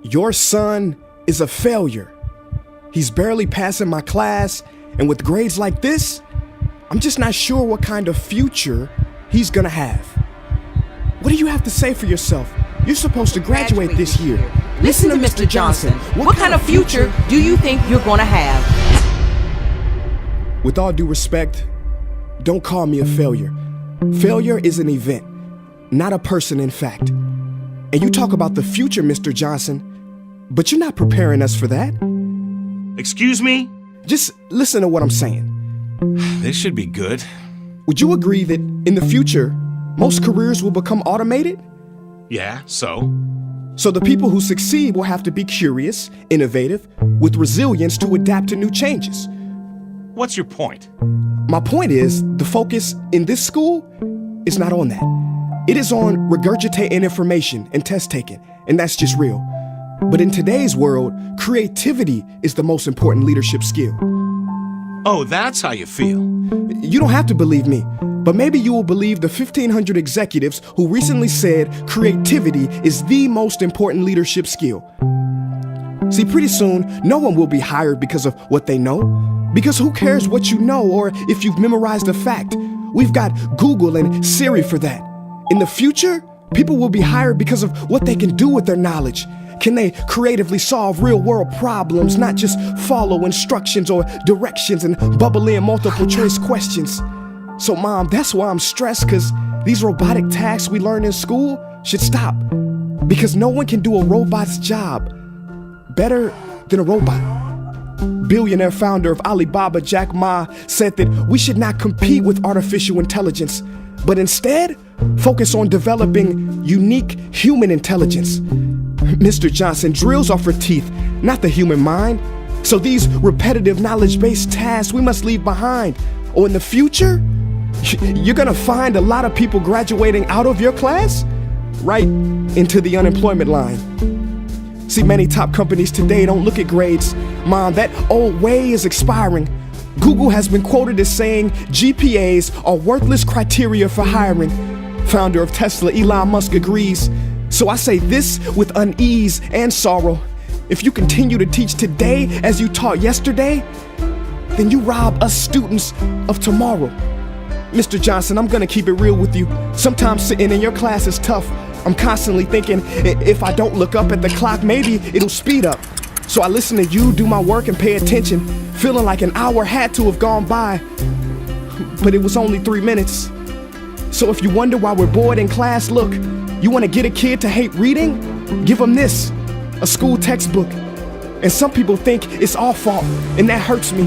Your son is a failure. He's barely passing my class, and with grades like this, I'm just not sure what kind of future he's gonna have. What do you have to say for yourself? You're supposed to graduate this year. Listen to Mr. Johnson. What kind of future do you think you're going to have? With all due respect, don't call me a failure. Failure is an event, not a person, in fact. And you talk about the future, Mr. Johnson, but you're not preparing us for that. Excuse me? Just listen to what I'm saying. This should be good. Would you agree that in the future, most careers will become automated? Yeah, so? So the people who succeed will have to be curious, innovative, with resilience to adapt to new changes. What's your point? My point is, the focus in this school is not on that. It is on regurgitating information and test taking, and that's just real. But in today's world, creativity is the most important leadership skill. Oh, that's how you feel. You don't have to believe me, but maybe you will believe the 1,500 executives who recently said creativity is the most important leadership skill. See, pretty soon, no one will be hired because of what they know. Because who cares what you know or if you've memorized a fact? We've got Google and Siri for that. In the future, people will be hired because of what they can do with their knowledge. Can they creatively solve real-world problems, not just follow instructions or directions and bubble in multiple choice questions? So, Mom, that's why I'm stressed, because these robotic tasks we learn in school should stop. Because no one can do a robot's job better than a robot. Billionaire founder of Alibaba, Jack Ma, said that we should not compete with artificial intelligence, but instead focus on developing unique human intelligence. Mr. Johnson, drills are for teeth, not the human mind. So these repetitive knowledge-based tasks we must leave behind. Or in the future, you're gonna find a lot of people graduating out of your class right into the unemployment line. See, many top companies today don't look at grades. Mom, that old way is expiring. Google has been quoted as saying GPAs are worthless criteria for hiring. Founder of Tesla, Elon Musk, agrees. So I say this with unease and sorrow. If you continue to teach today as you taught yesterday, then you rob us students of tomorrow. Mr. Johnson, I'm gonna keep it real with you. Sometimes sitting in your class is tough. I'm constantly thinking, if I don't look up at the clock, maybe it'll speed up. So I listen to you do my work and pay attention, feeling like an hour had to have gone by, but it was only 3 minutes. So if you wonder why we're bored in class, look, you wanna get a kid to hate reading? Give them this, a school textbook. And some people think it's our fault, and that hurts me.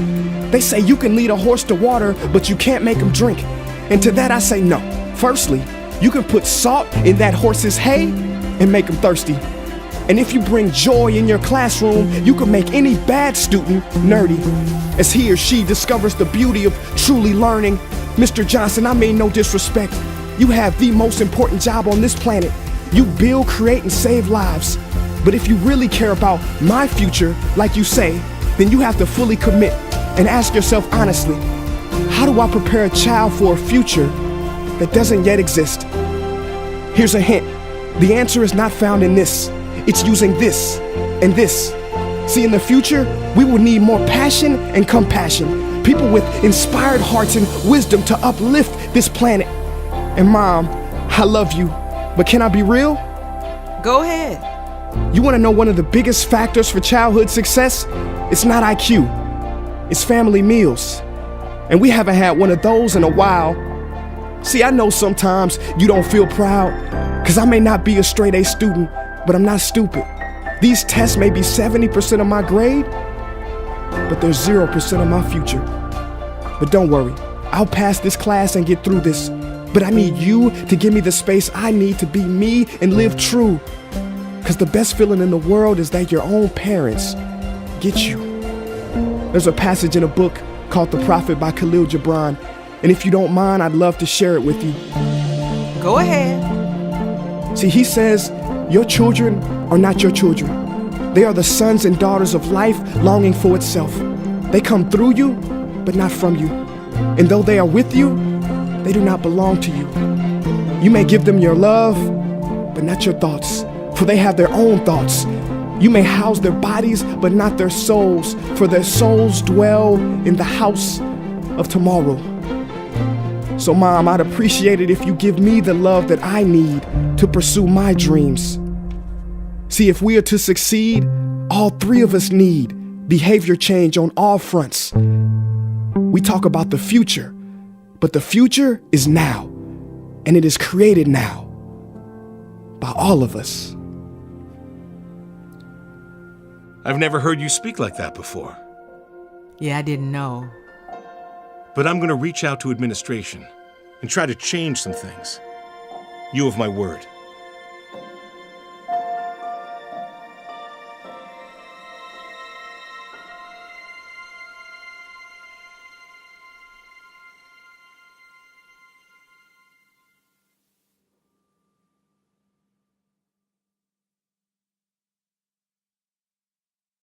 They say you can lead a horse to water, but you can't make him drink. And to that I say no. Firstly, you can put salt in that horse's hay and make him thirsty. And if you bring joy in your classroom, you can make any bad student nerdy, as he or she discovers the beauty of truly learning. Mr. Johnson, I mean no disrespect. You have the most important job on this planet. You build, create, and save lives. But if you really care about my future, like you say, then you have to fully commit and ask yourself honestly, how do I prepare a child for a future that doesn't yet exist? Here's a hint. The answer is not found in this. It's using this and this. See, in the future, we will need more passion and compassion. People with inspired hearts and wisdom to uplift this planet. And Mom, I love you, but can I be real? Go ahead. You want to know one of the biggest factors for childhood success? It's not IQ. It's family meals. And we haven't had one of those in a while. See, I know sometimes you don't feel proud, because I may not be a straight A student, but I'm not stupid. These tests may be 70% of my grade, but they're 0% of my future. But don't worry, I'll pass this class and get through this. But I need you to give me the space I need to be me and live true. Because the best feeling in the world is that your own parents get you. There's a passage in a book called The Prophet by Khalil Gibran, and if you don't mind, I'd love to share it with you. Go ahead. See, he says, your children are not your children. They are the sons and daughters of life longing for itself. They come through you, but not from you. And though they are with you, they do not belong to you. You may give them your love, but not your thoughts, for they have their own thoughts. You may house their bodies, but not their souls, for their souls dwell in the house of tomorrow. So, Mom, I'd appreciate it if you give me the love that I need to pursue my dreams. See, if we are to succeed, all three of us need behavior change on all fronts. We talk about the future, but the future is now, and it is created now by all of us. I've never heard you speak like that before. Yeah, I didn't know. But I'm going to reach out to administration and try to change some things. You have my word.